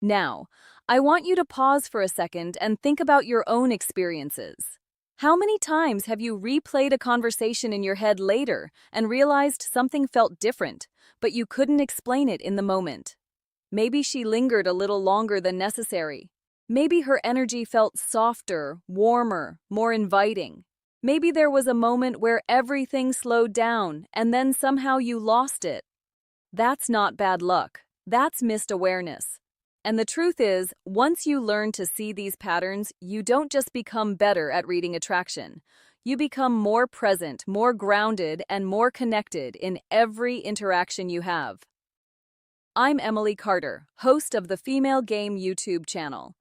Now, I want you to pause for a second and think about your own experiences. How many times have you replayed a conversation in your head later and realized something felt different, but you couldn't explain it in the moment? Maybe she lingered a little longer than necessary. Maybe her energy felt softer, warmer, more inviting. Maybe there was a moment where everything slowed down and then somehow you lost it. That's not bad luck. That's missed awareness. And the truth is, once you learn to see these patterns, you don't just become better at reading attraction. You become more present, more grounded, and more connected in every interaction you have. I'm Emily Carter, host of the Female Game YouTube channel.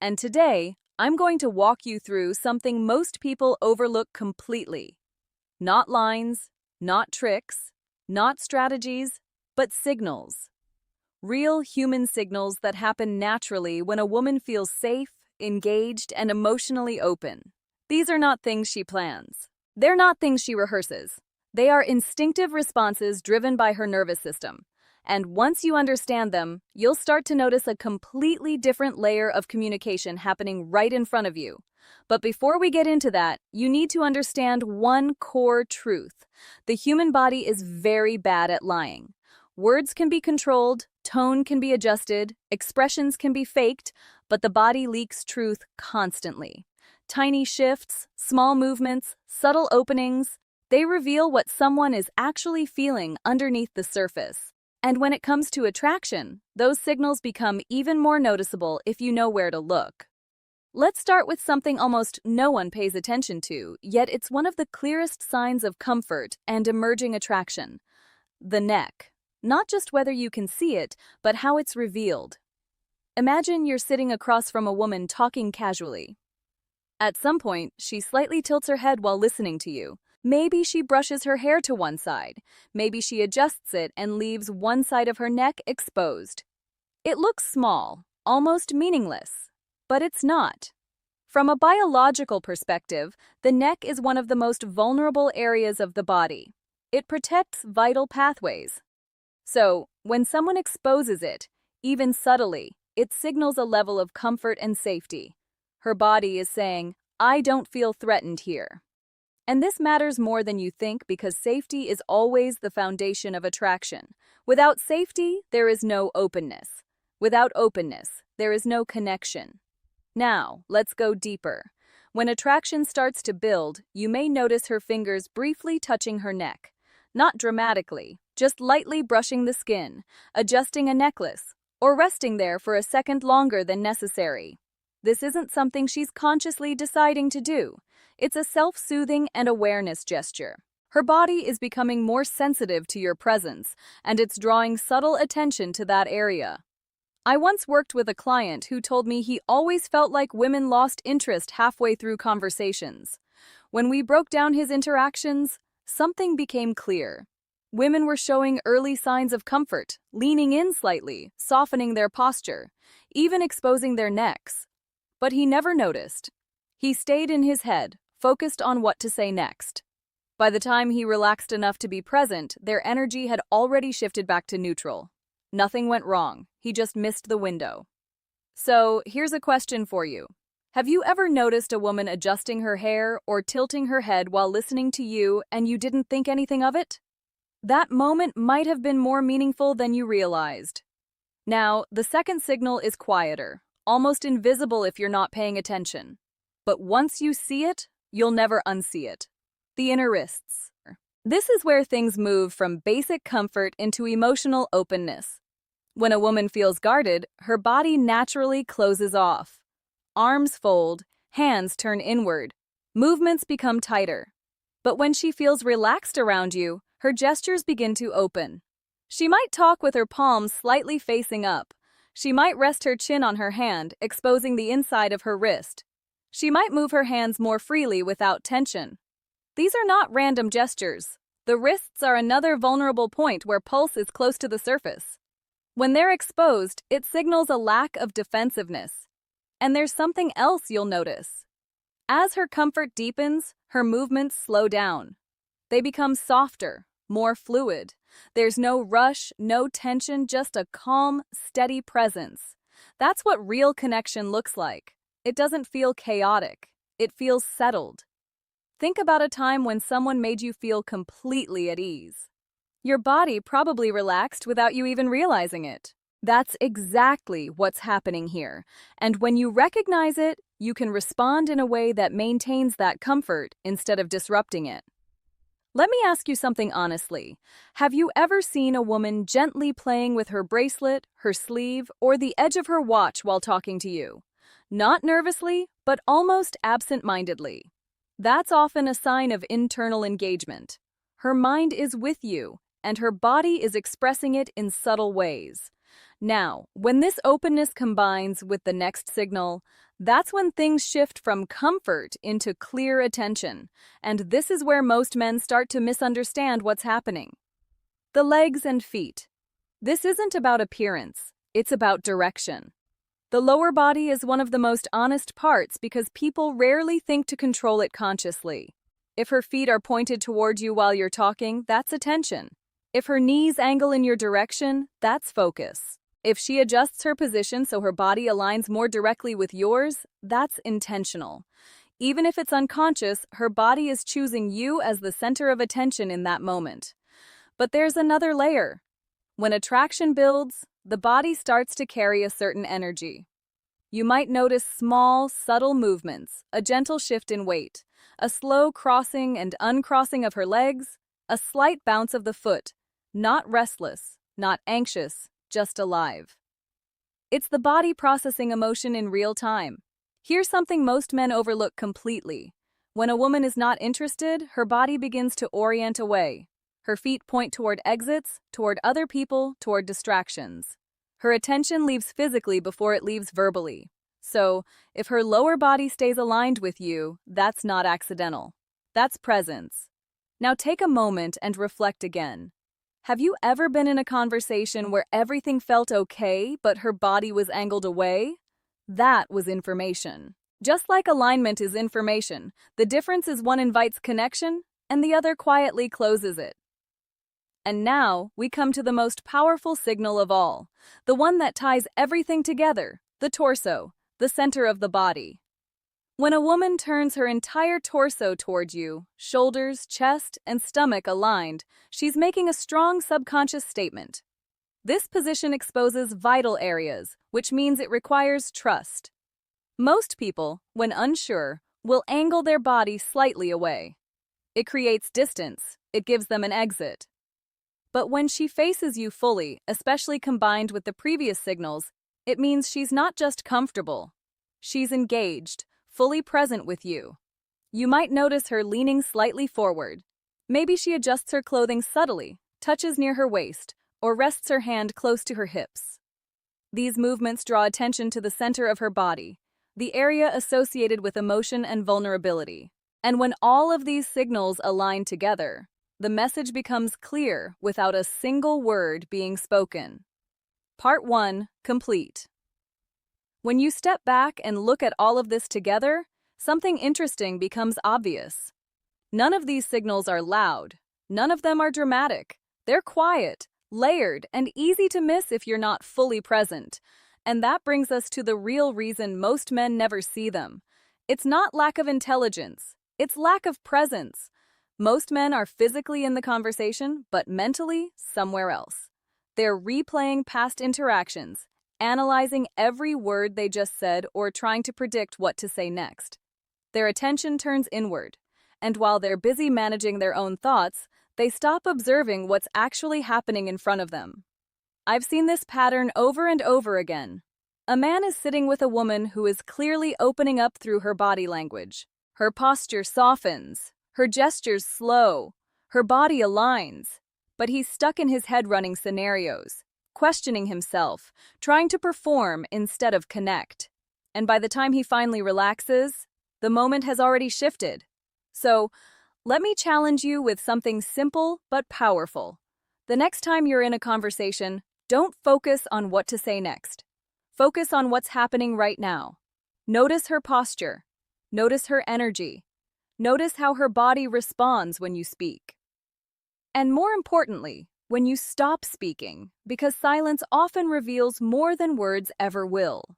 And today, I'm going to walk you through something most people overlook completely. Not lines, not tricks, not strategies, but signals. Real human signals that happen naturally when a woman feels safe, engaged, and emotionally open. These are not things she plans. They're not things she rehearses. They are instinctive responses driven by her nervous system. And once you understand them, you'll start to notice a completely different layer of communication happening right in front of you. But before we get into that, you need to understand one core truth. The human body is very bad at lying. Words can be controlled, tone can be adjusted, expressions can be faked, but the body leaks truth constantly. Tiny shifts, small movements, subtle openings, they reveal what someone is actually feeling underneath the surface. And when it comes to attraction, those signals become even more noticeable if you know where to look. Let's start with something almost no one pays attention to, yet it's one of the clearest signs of comfort and emerging attraction: the neck. Not just whether you can see it, but how it's revealed. Imagine you're sitting across from a woman talking casually. At some point, she slightly tilts her head while listening to you. Maybe she brushes her hair to one side. Maybe she adjusts it and leaves one side of her neck exposed. It looks small, almost meaningless, but it's not. From a biological perspective, the neck is one of the most vulnerable areas of the body. It protects vital pathways. So, when someone exposes it, even subtly, it signals a level of comfort and safety. Her body is saying, "I don't feel threatened here." And this matters more than you think because safety is always the foundation of attraction. Without safety, there is no openness. Without openness, there is no connection. Now, let's go deeper. When attraction starts to build, you may notice her fingers briefly touching her neck. Not dramatically, just lightly brushing the skin, adjusting a necklace, or resting there for a second longer than necessary. This isn't something she's consciously deciding to do. It's a self-soothing and awareness gesture. Her body is becoming more sensitive to your presence, and it's drawing subtle attention to that area. I once worked with a client who told me he always felt like women lost interest halfway through conversations. When we broke down his interactions, something became clear. Women were showing early signs of comfort, leaning in slightly, softening their posture, even exposing their necks. But he never noticed. He stayed in his head, focused on what to say next. By the time he relaxed enough to be present, their energy had already shifted back to neutral. Nothing went wrong. He just missed the window. So, here's a question for you. Have you ever noticed a woman adjusting her hair or tilting her head while listening to you and you didn't think anything of it? That moment might have been more meaningful than you realized. Now, the second signal is quieter, almost invisible if you're not paying attention. But once you see it, you'll never unsee it. The inner wrists. This is where things move from basic comfort into emotional openness. When a woman feels guarded, her body naturally closes off. Arms fold, hands turn inward, movements become tighter. But when she feels relaxed around you, her gestures begin to open. She might talk with her palms slightly facing up. She might rest her chin on her hand, exposing the inside of her wrist. She might move her hands more freely without tension. These are not random gestures. The wrists are another vulnerable point where pulse is close to the surface. When they're exposed, it signals a lack of defensiveness. And there's something else you'll notice. As her comfort deepens, her movements slow down. They become softer, more fluid. There's no rush, no tension, just a calm, steady presence. That's what real connection looks like. It doesn't feel chaotic. It feels settled. Think about a time when someone made you feel completely at ease. Your body probably relaxed without you even realizing it. That's exactly what's happening here. And when you recognize it, you can respond in a way that maintains that comfort instead of disrupting it. Let me ask you something honestly. Have you ever seen a woman gently playing with her bracelet, her sleeve, or the edge of her watch while talking to you? Not nervously, but almost absent-mindedly. That's often a sign of internal engagement. Her mind is with you, and her body is expressing it in subtle ways. Now, when this openness combines with the next signal, that's when things shift from comfort into clear attention, and this is where most men start to misunderstand what's happening. The legs and feet. This isn't about appearance, it's about direction. The lower body is one of the most honest parts because people rarely think to control it consciously. If her feet are pointed toward you while you're talking, that's attention. If her knees angle in your direction, that's focus. If she adjusts her position so her body aligns more directly with yours, that's intentional. Even if it's unconscious, her body is choosing you as the center of attention in that moment. But there's another layer. When attraction builds, the body starts to carry a certain energy. You might notice small, subtle movements, a gentle shift in weight, a slow crossing and uncrossing of her legs, a slight bounce of the foot, not restless, not anxious, just alive. It's the body processing emotion in real time. Here's something most men overlook completely. When a woman is not interested, her body begins to orient away. Her feet point toward exits, toward other people, toward distractions. Her attention leaves physically before it leaves verbally. So, if her lower body stays aligned with you, that's not accidental. That's presence. Now take a moment and reflect again. Have you ever been in a conversation where everything felt okay, but her body was angled away? That was information. Just like alignment is information, the difference is one invites connection and the other quietly closes it. And now, we come to the most powerful signal of all, the one that ties everything together, the torso, the center of the body. When a woman turns her entire torso toward you, shoulders, chest, and stomach aligned, she's making a strong subconscious statement. This position exposes vital areas, which means it requires trust. Most people, when unsure, will angle their body slightly away. It creates distance, it gives them an exit. But when she faces you fully, especially combined with the previous signals, it means she's not just comfortable. She's engaged, fully present with you. You might notice her leaning slightly forward. Maybe she adjusts her clothing subtly, touches near her waist, or rests her hand close to her hips. These movements draw attention to the center of her body, the area associated with emotion and vulnerability. And when all of these signals align together, the message becomes clear without a single word being spoken. Part 1, complete. When you step back and look at all of this together, something interesting becomes obvious. None of these signals are loud. None of them are dramatic. They're quiet, layered, and easy to miss if you're not fully present. And that brings us to the real reason most men never see them. It's not lack of intelligence. It's lack of presence. Most men are physically in the conversation, but mentally somewhere else. They're replaying past interactions, analyzing every word they just said or trying to predict what to say next. Their attention turns inward, and while they're busy managing their own thoughts, they stop observing what's actually happening in front of them. I've seen this pattern over and over again. A man is sitting with a woman who is clearly opening up through her body language. Her posture softens, her gestures slow, her body aligns, but he's stuck in his head running scenarios, questioning himself, trying to perform instead of connect. And by the time he finally relaxes, the moment has already shifted. So, let me challenge you with something simple but powerful. The next time you're in a conversation, don't focus on what to say next. Focus on what's happening right now. Notice her posture. Notice her energy. Notice how her body responds when you speak. And more importantly, When you stop speaking, because silence often reveals more than words ever will.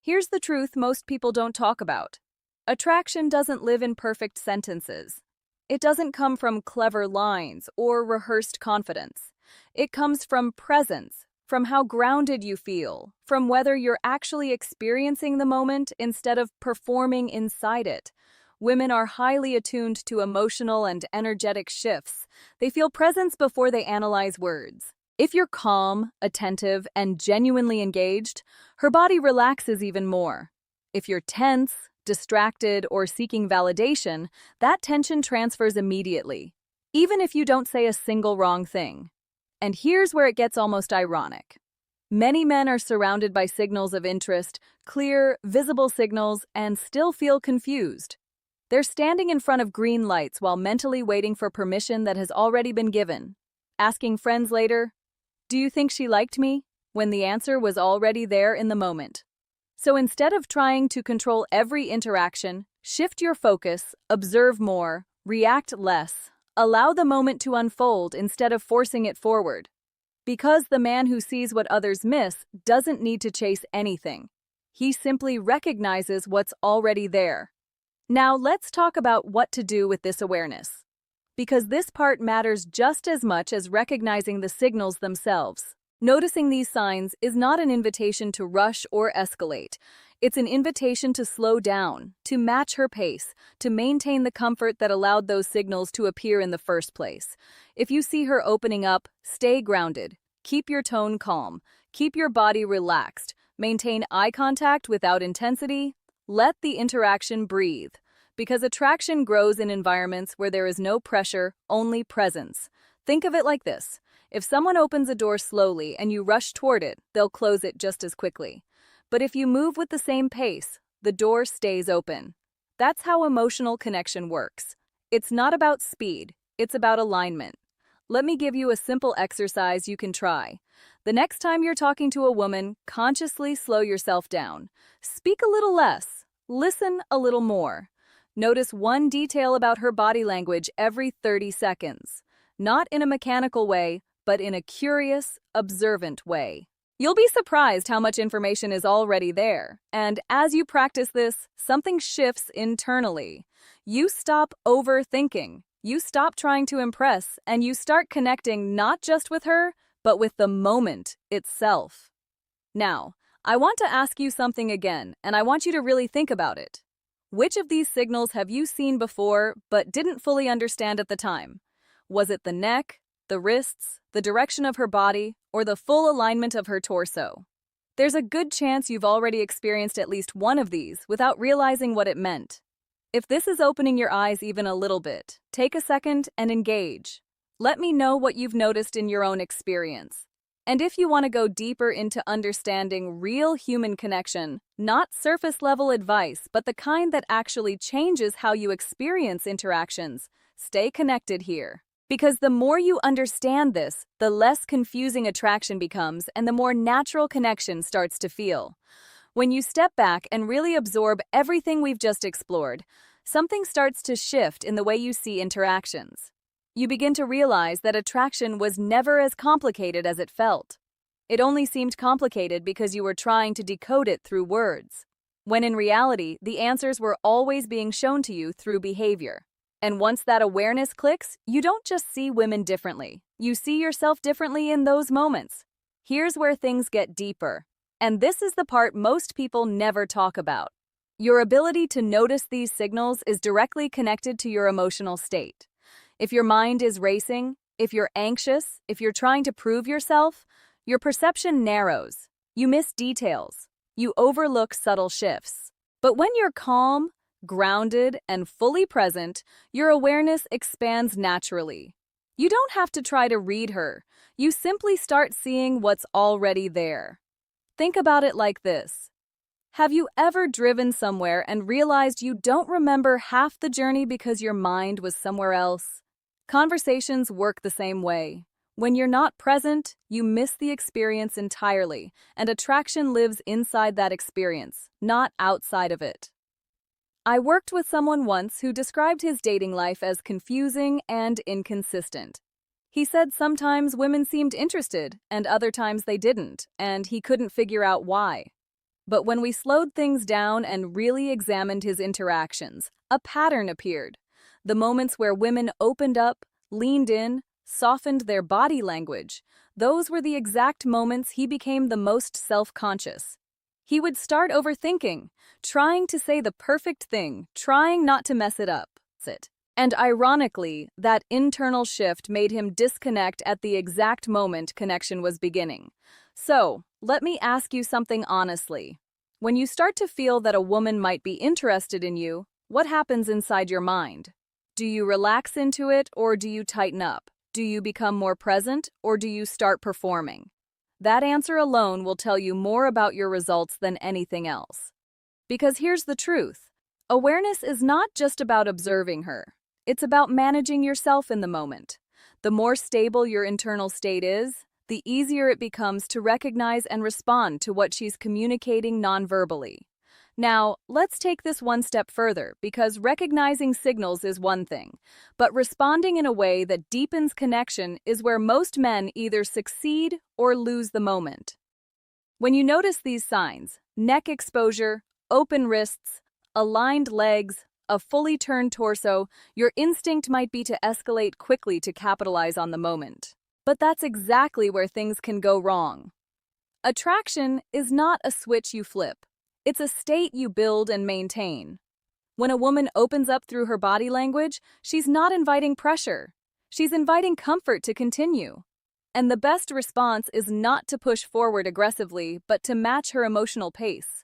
Here's the truth most people don't talk about. Attraction doesn't live in perfect sentences. It doesn't come from clever lines or rehearsed confidence. It comes from presence, from how grounded you feel, from whether you're actually experiencing the moment instead of performing inside it. Women are highly attuned to emotional and energetic shifts. They feel presence before they analyze words. If you're calm, attentive, and genuinely engaged, her body relaxes even more. If you're tense, distracted, or seeking validation, that tension transfers immediately, even if you don't say a single wrong thing. And here's where it gets almost ironic. Many men are surrounded by signals of interest, clear, visible signals, and still feel confused. They're standing in front of green lights while mentally waiting for permission that has already been given. Asking friends later, "Do you think she liked me?" when the answer was already there in the moment. So instead of trying to control every interaction, shift your focus, observe more, react less, allow the moment to unfold instead of forcing it forward. Because the man who sees what others miss doesn't need to chase anything. He simply recognizes what's already there. Now let's talk about what to do with this awareness. Because this part matters just as much as recognizing the signals themselves. Noticing these signs is not an invitation to rush or escalate. It's an invitation to slow down, to match her pace, to maintain the comfort that allowed those signals to appear in the first place. If you see her opening up, stay grounded. Keep your tone calm. Keep your body relaxed. Maintain eye contact without intensity. Let the interaction breathe. Because attraction grows in environments where there is no pressure, only presence. Think of it like this. If someone opens a door slowly and you rush toward it, they'll close it just as quickly. But if you move with the same pace, the door stays open. That's how emotional connection works. It's not about speed, it's about alignment. Let me give you a simple exercise you can try. The next time you're talking to a woman, consciously slow yourself down. Speak a little less. Listen a little more. Notice one detail about her body language every 30 seconds. Not in a mechanical way, but in a curious, observant way. You'll be surprised how much information is already there. And as you practice this, something shifts internally. You stop overthinking. You stop trying to impress, and you start connecting not just with her, but with the moment itself. Now, I want to ask you something again, and I want you to really think about it. Which of these signals have you seen before but didn't fully understand at the time? Was it the neck, the wrists, the direction of her body, or the full alignment of her torso? There's a good chance you've already experienced at least one of these without realizing what it meant. If this is opening your eyes even a little bit, take a second and engage. Let me know what you've noticed in your own experience. And if you want to go deeper into understanding real human connection, not surface-level advice, but the kind that actually changes how you experience interactions, stay connected here. Because the more you understand this, the less confusing attraction becomes and the more natural connection starts to feel. When you step back and really absorb everything we've just explored, something starts to shift in the way you see interactions. You begin to realize that attraction was never as complicated as it felt. It only seemed complicated because you were trying to decode it through words, when in reality, the answers were always being shown to you through behavior. And once that awareness clicks, you don't just see women differently. You see yourself differently in those moments. Here's where things get deeper. And this is the part most people never talk about. Your ability to notice these signals is directly connected to your emotional state. If your mind is racing, if you're anxious, if you're trying to prove yourself, your perception narrows. You miss details. You overlook subtle shifts. But when you're calm, grounded, and fully present, your awareness expands naturally. You don't have to try to read her. You simply start seeing what's already there. Think about it like this. Have you ever driven somewhere and realized you don't remember half the journey because your mind was somewhere else? Conversations work the same way. When you're not present, you miss the experience entirely, and attraction lives inside that experience, not outside of it. I worked with someone once who described his dating life as confusing and inconsistent. He said sometimes women seemed interested and other times they didn't, and he couldn't figure out why. But when we slowed things down and really examined his interactions, a pattern appeared. The moments where women opened up, leaned in, softened their body language, those were the exact moments he became the most self-conscious. He would start overthinking, trying to say the perfect thing, trying not to mess it up. And ironically, that internal shift made him disconnect at the exact moment connection was beginning. So, let me ask you something honestly. When you start to feel that a woman might be interested in you, what happens inside your mind? Do you relax into it or do you tighten up? Do you become more present or do you start performing? That answer alone will tell you more about your results than anything else. Because here's the truth. Awareness is not just about observing her. It's about managing yourself in the moment. The more stable your internal state is, the easier it becomes to recognize and respond to what she's communicating nonverbally. Now, let's take this one step further, because recognizing signals is one thing, but responding in a way that deepens connection is where most men either succeed or lose the moment. When you notice these signs, neck exposure, open wrists, aligned legs, a fully turned torso, your instinct might be to escalate quickly to capitalize on the moment. But that's exactly where things can go wrong. Attraction is not a switch you flip. It's a state you build and maintain. When a woman opens up through her body language, she's not inviting pressure. She's inviting comfort to continue. And the best response is not to push forward aggressively, but to match her emotional pace.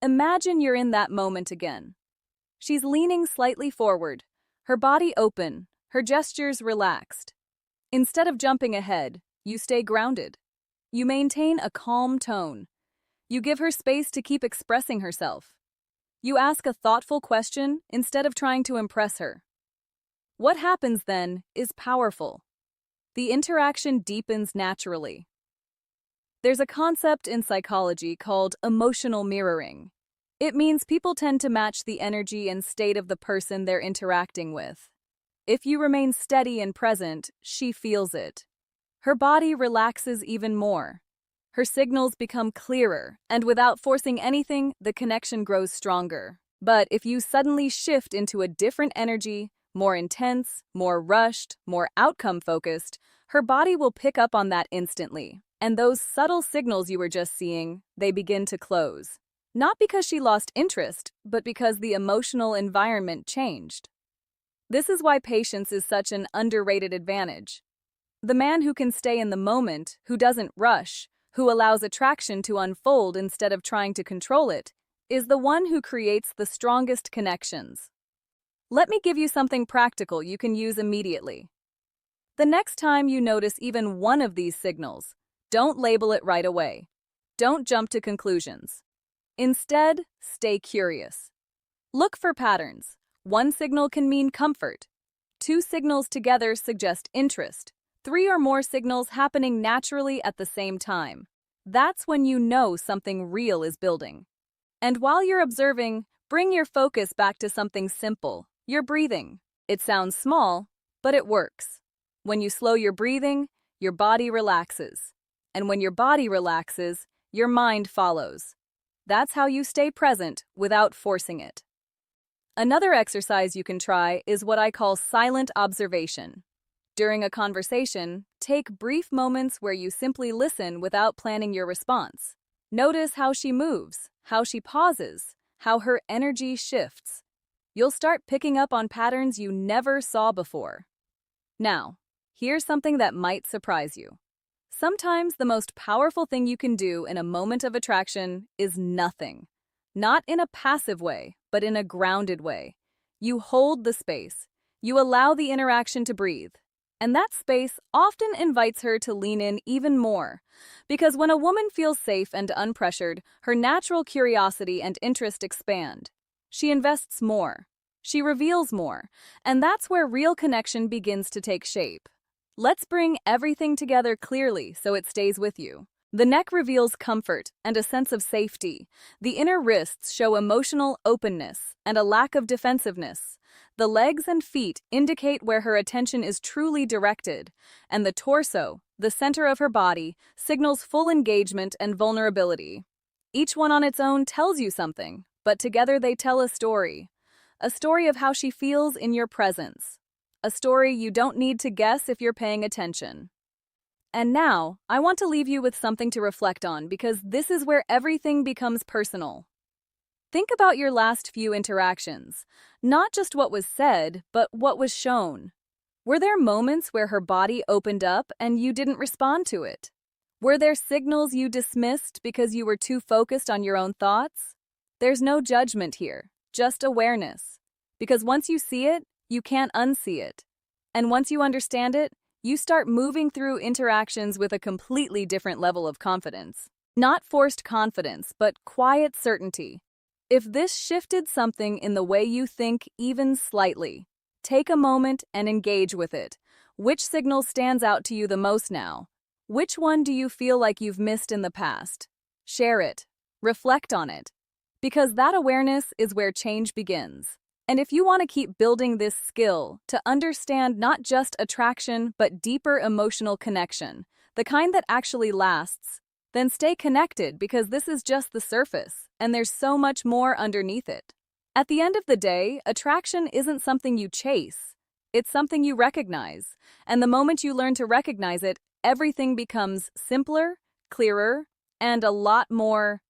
Imagine you're in that moment again. She's leaning slightly forward, her body open, her gestures relaxed. Instead of jumping ahead, you stay grounded. You maintain a calm tone. You give her space to keep expressing herself. You ask a thoughtful question instead of trying to impress her. What happens then is powerful. The interaction deepens naturally. There's a concept in psychology called emotional mirroring. It means people tend to match the energy and state of the person they're interacting with. If you remain steady and present, she feels it. Her body relaxes even more. Her signals become clearer, and without forcing anything, the connection grows stronger. But if you suddenly shift into a different energy, more intense, more rushed, more outcome-focused, her body will pick up on that instantly. And those subtle signals you were just seeing, they begin to close. Not because she lost interest, but because the emotional environment changed. This is why patience is such an underrated advantage. The man who can stay in the moment, who doesn't rush, who allows attraction to unfold instead of trying to control it, is the one who creates the strongest connections. Let me give you something practical you can use immediately. The next time you notice even one of these signals, don't label it right away. Don't jump to conclusions. Instead, stay curious. Look for patterns. One signal can mean comfort. Two signals together suggest interest. Three or more signals happening naturally at the same time. That's when you know something real is building. And while you're observing, bring your focus back to something simple, your breathing. It sounds small, but it works. When you slow your breathing, your body relaxes. And when your body relaxes, your mind follows. That's how you stay present without forcing it. Another exercise you can try is what I call silent observation. During a conversation, take brief moments where you simply listen without planning your response. Notice how she moves, how she pauses, how her energy shifts. You'll start picking up on patterns you never saw before. Now, here's something that might surprise you. Sometimes the most powerful thing you can do in a moment of attraction is nothing. Not in a passive way, but in a grounded way. You hold the space. You allow the interaction to breathe. And that space often invites her to lean in even more. Because when a woman feels safe and unpressured, her natural curiosity and interest expand. She invests more. She reveals more. And that's where real connection begins to take shape. Let's bring everything together clearly so it stays with you. The neck reveals comfort and a sense of safety. The inner wrists show emotional openness and a lack of defensiveness. The legs and feet indicate where her attention is truly directed, and the torso, the center of her body, signals full engagement and vulnerability. Each one on its own tells you something, but together they tell a story. A story of how she feels in your presence. A story you don't need to guess if you're paying attention. And now, I want to leave you with something to reflect on because this is where everything becomes personal. Think about your last few interactions, not just what was said, but what was shown. Were there moments where her body opened up and you didn't respond to it? Were there signals you dismissed because you were too focused on your own thoughts? There's no judgment here, just awareness. Because once you see it, you can't unsee it. And once you understand it, you start moving through interactions with a completely different level of confidence. Not forced confidence, but quiet certainty. If this shifted something in the way you think even slightly, take a moment and engage with it. Which signal stands out to you the most now? Which one do you feel like you've missed in the past? Share it. Reflect on it. Because that awareness is where change begins. And if you want to keep building this skill to understand not just attraction, but deeper emotional connection, the kind that actually lasts, then stay connected because this is just the surface, and there's so much more underneath it. At the end of the day, attraction isn't something you chase. It's something you recognize. And the moment you learn to recognize it, everything becomes simpler, clearer, and a lot more